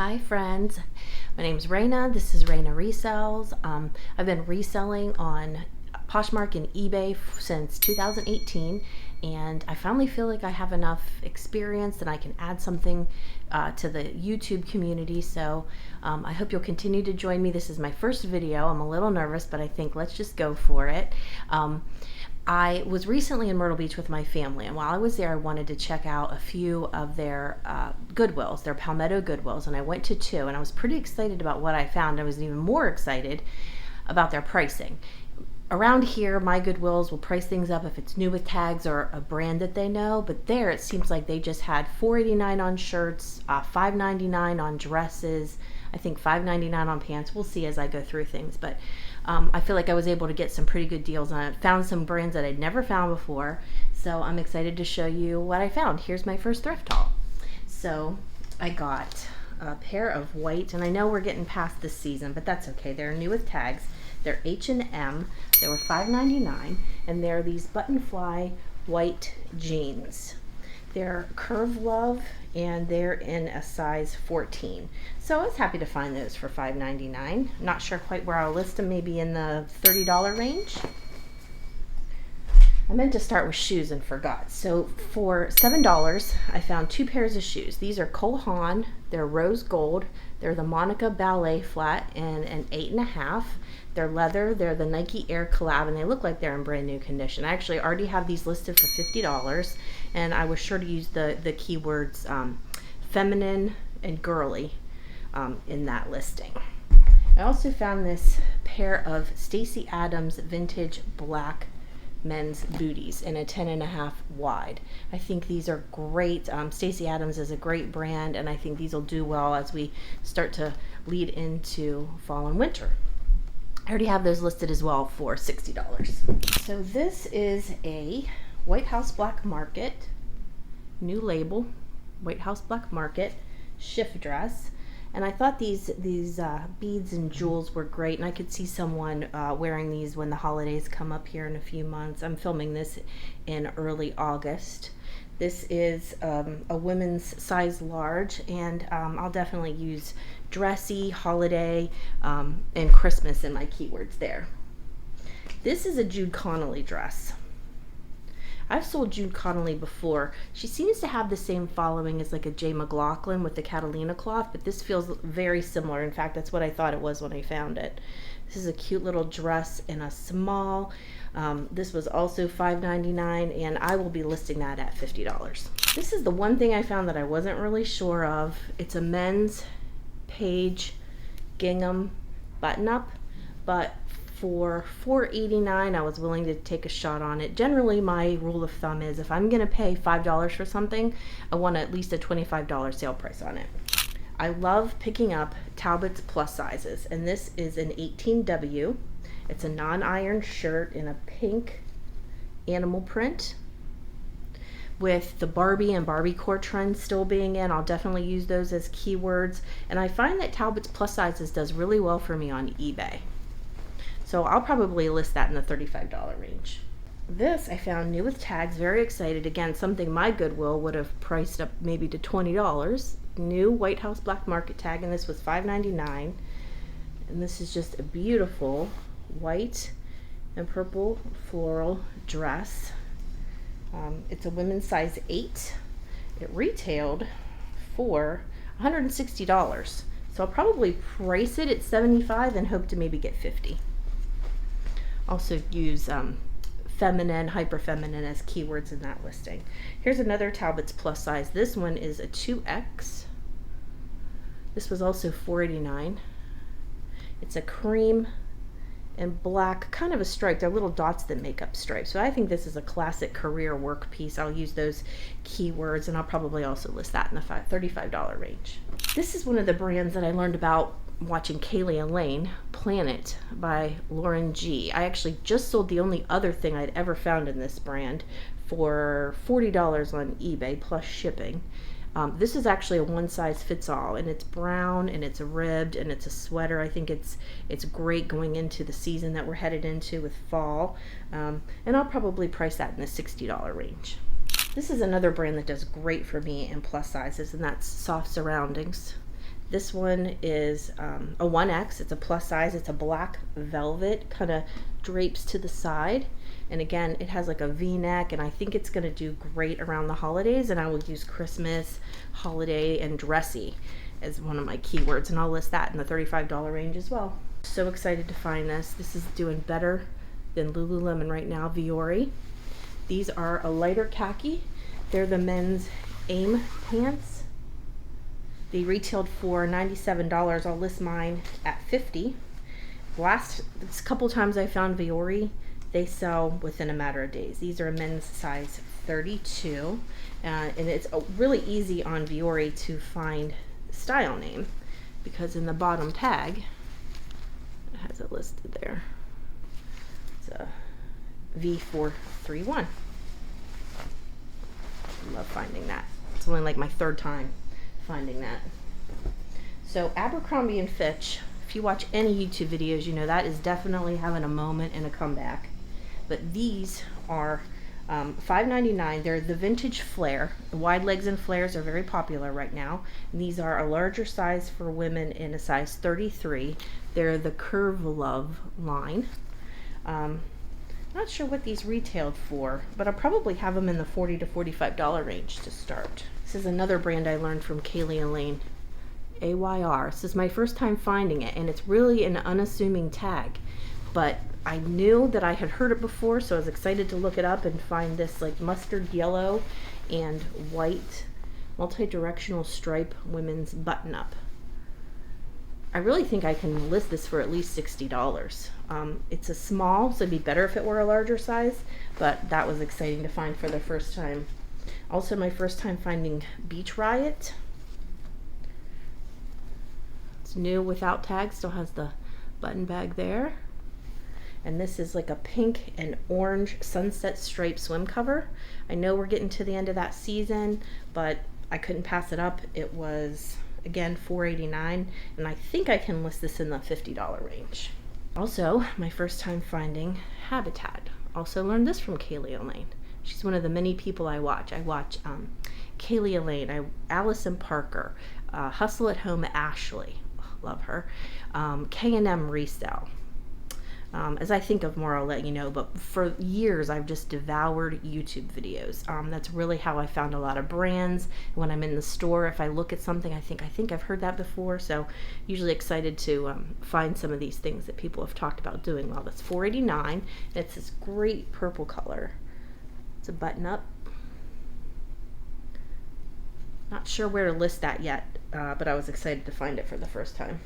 Hi friends, my name is Rana. This is Rana Resells. I've been reselling on Poshmark and eBay since 2018, and I finally feel like I have enough experience that I can add something to the YouTube community. So I hope you'll continue to join me. This is my first video. I'm a little nervous, but I think let's just go for it. I was recently in Myrtle Beach with my family, and while I was there, I wanted to check out a few of their Goodwills, their Palmetto Goodwills, and I went to two, and I was pretty excited about what I found. I was even more excited about their pricing. Around here, my Goodwills will price things up if it's new with tags or a brand that they know, but there it seems like they just had $4.89 on shirts, $5.99 on dresses, I think $5.99 on pants. We'll see as I go through things, but I feel like I was able to get some pretty good deals, and I found some brands that I'd never found before, so I'm excited to show you what I found. Here's my first thrift haul. So I got a pair of white, and I know we're getting past this season, but that's okay. They're new with tags. They're H&M. They were $5.99, and they're these button fly white jeans. They're Curve Love, and they're in a size 14. So I was happy to find those for $5.99. Not sure quite where I'll list them, maybe in the $30 range. I meant to start with shoes and forgot. So for $7, I found two pairs of shoes. These are Cole Haan. They're rose gold. They're the Monica Ballet flat in an 8.5. They're leather. They're the Nike Air collab, and they look like they're in brand new condition. I actually already have these listed for $50, and I was sure to use the keywords feminine and girly in that listing. I also found this pair of Stacy Adams vintage black men's booties in a 10.5 wide. I think these are great. Stacy Adams is a great brand, and I think these will do well as we start to lead into fall and winter. I already have those listed as well for $60. So this is a White House Black Market, new label, White House Black Market shift dress. And I thought these beads and jewels were great, and I could see someone wearing these when the holidays come up here in a few months. I'm filming this in early August. This is a women's size large, and I'll definitely use dressy, holiday, and Christmas in my keywords there. This is a Jude Connolly dress. I've sold Jude Connolly before. She seems to have the same following as like a J. McLaughlin with the Catalina cloth, but this feels very similar. In fact, that's what I thought it was when I found it. This is a cute little dress in a small. This was also $5.99, and I will be listing that at $50. This is the one thing I found that I wasn't really sure of. It's a men's Page gingham button-up, but for $4.89 I was willing to take a shot on it. Generally, my rule of thumb is if I'm going to pay $5 for something, I want at least a $25 sale price on it. I love picking up Talbot's plus sizes, and this is an 18W. It's a non-iron shirt in a pink animal print. With the Barbie and Barbie core trends still being in, I'll definitely use those as keywords. And I find that Talbot's plus sizes does really well for me on eBay. So I'll probably list that in the $35 range. This I found new with tags, very excited. Again, something my Goodwill would have priced up maybe to $20. New White House Black Market tag, and this was $5.99. And this is just a beautiful white and purple floral dress. It's a women's size 8. It retailed for $160. So I'll probably price it at $75 and hope to maybe get $50. Also use feminine, hyper feminine as keywords in that listing. Here's another Talbot's plus size. This one is a 2X. This was also $4.89. It's a cream and black, kind of a stripe. They're little dots that make up stripes. So I think this is a classic career work piece. I'll use those keywords, and I'll probably also list that in the $35 range. This is one of the brands that I learned about watching Kaylee and Lane, Planet by Lauren G. I actually just sold the only other thing I'd ever found in this brand for $40 on eBay plus shipping. This is actually a one size fits all, and it's brown and it's ribbed and it's a sweater. I think it's great going into the season that we're headed into with fall, and I'll probably price that in the $60 range. This is another brand that does great for me in plus sizes, and that's Soft Surroundings. This one is a 1X. It's a plus size. It's a black velvet, kind of drapes to the side. And again, it has like a V-neck, and I think it's going to do great around the holidays, and I will use Christmas, holiday, and dressy as one of my keywords, and I'll list that in the $35 range as well. So excited to find this. This is doing better than Lululemon right now, Viore. These are a lighter khaki. They're the men's AIM pants. They retailed for $97. I'll list mine at $50. Last couple times I found Viore, they sell within a matter of days. These are a men's size 32, and it's really easy on Viore to find style name, because in the bottom tag it has it listed there. It's a V431. I love finding that. It's only like my third time finding that. So Abercrombie & Fitch, if you watch any YouTube videos, you know that is definitely having a moment and a comeback. But these are $5.99. They're the vintage flare. The wide legs and flares are very popular right now. And these are a larger size for women in a size 33. They're the Curve Love line. Not sure what these retailed for, but I'll probably have them in the $40 to $45 range to start. This is another brand I learned from Kaylee and Lane. AYR. This is my first time finding it, and it's really an unassuming tag, but I knew that I had heard it before, so I was excited to look it up and find this like mustard yellow and white multi-directional stripe women's button-up. I really think I can list this for at least $60. It's a small, so it'd be better if it were a larger size, but that was exciting to find for the first time. Also my first time finding Beach Riot. It's new without tag, still has the button bag there. And this is like a pink and orange sunset stripe swim cover. I know we're getting to the end of that season, but I couldn't pass it up. It was, again, $4.89, and I think I can list this in the $50 range. Also, my first time finding Habitat. Also learned this from Kaylee Elaine. She's one of the many people I watch. I watch Kaylee Elaine, Allison Parker, Hustle at Home Ashley, love her, K&M Resell. As I think of more, I'll let you know, but for years I've just devoured YouTube videos. That's really how I found a lot of brands. When I'm in the store, if I look at something, I think I've heard that before, so usually excited to find some of these things that people have talked about doing well. That's $4.89. It's this great purple color. It's a button up. Not sure where to list that yet, but I was excited to find it for the first time.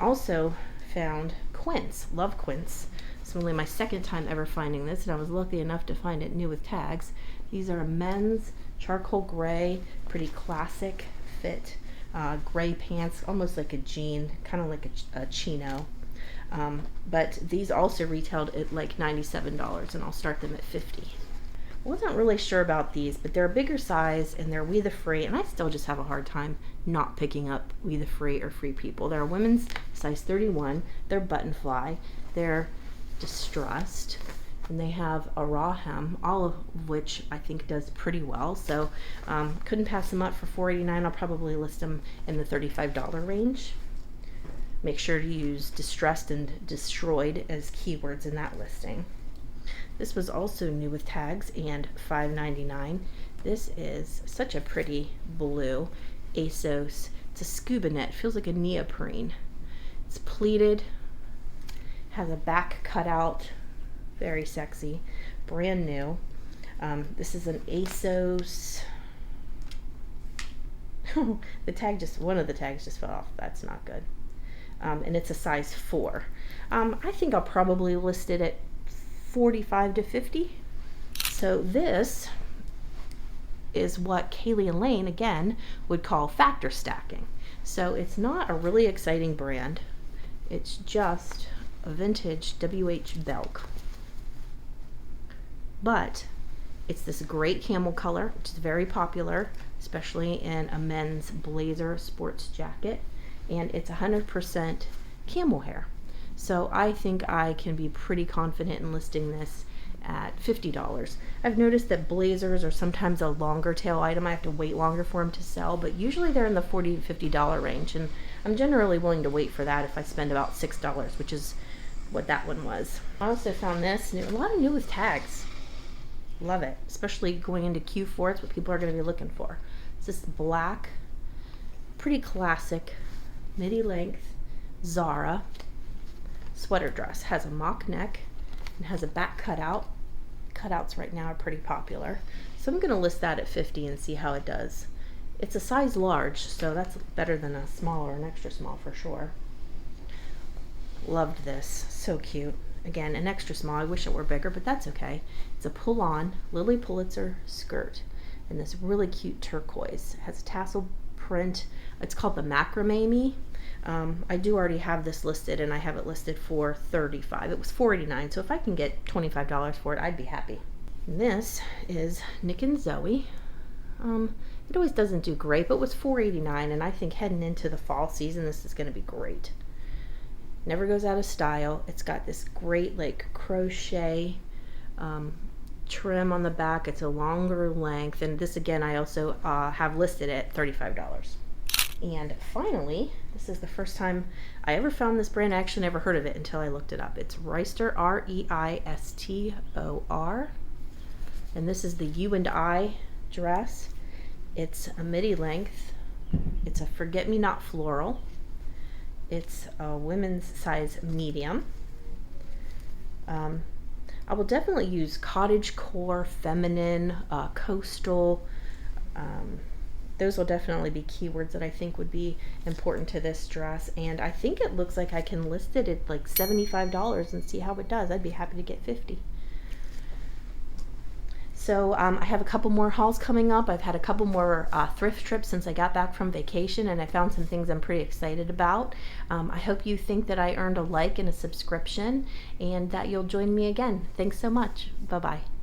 Also found Quince. Love Quince. It's only my second time ever finding this, and I was lucky enough to find it new with tags. These are men's charcoal gray, pretty classic fit, gray pants, almost like a jean, kind of like a chino. But these also retailed at like $97, and I'll start them at $50. I wasn't really sure about these, but they're a bigger size and they're We The Free, and I still just have a hard time not picking up We The Free or Free People. They're a women's size 31. They're button fly. They're distressed, and they have a raw hem, all of which I think does pretty well. So couldn't pass them up for $4.89. I'll probably list them in the $35 range. Make sure to use distressed and destroyed as keywords in that listing. This was also new with tags and $5.99. This is such a pretty blue ASOS. It's a scuba net. It feels like a neoprene. It's pleated, has a back cutout, very sexy, brand new. This is an ASOS. The tag one of the tags just fell off. That's not good. And it's a size 4. I think I'll probably list it at $45 to $50. So this is what Kaylee and Lane, again, would call factor stacking. So it's not a really exciting brand. It's just a vintage WH Belk. But it's this great camel color, which is very popular, especially in a men's blazer sports jacket. And it's 100% camel hair. So I think I can be pretty confident in listing this at $50. I've noticed that blazers are sometimes a longer tail item. I have to wait longer for them to sell, but usually they're in the $40 to $50 range, and I'm generally willing to wait for that if I spend about $6, which is what that one was. I also found this new, a lot of new with tags. Love it, especially going into Q4. It's what people are going to be looking for. It's this black, pretty classic midi length Zara sweater dress. Has a mock neck and has a back cutout. Cutouts right now are pretty popular, so I'm going to list that at $50 and see how it does. It's a size large, so that's better than a small or an extra small for sure. Loved this, so cute. Again, an extra small. I wish it were bigger, but that's okay. It's a pull-on Lily Pulitzer skirt in this really cute turquoise. It has a tassel print. It's called the macrame. I do already have this listed, and I have it listed for $35. It was $49, so if I can get $25 for it, I'd be happy. And this is Nick and Zoe. It always doesn't do great, but it was $4.89, and I think heading into the fall season, this is going to be great. Never goes out of style. It's got this great like crochet trim on the back. It's a longer length, and this again I also have listed at $35. And finally, this is the first time I ever found this brand. I actually never heard of it until I looked it up. It's Reistor, R-E-I-S-T-O-R, and this is the You and I dress. It's a midi length. It's a forget-me-not floral. It's a women's size medium. I will definitely use cottage core, feminine, coastal. Those will definitely be keywords that I think would be important to this dress. And I think it looks like I can list it at like $75 and see how it does. I'd be happy to get $50. So I have a couple more hauls coming up. I've had a couple more thrift trips since I got back from vacation, and I found some things I'm pretty excited about. I hope you think that I earned a like and a subscription, and that you'll join me again. Thanks so much. Bye-bye.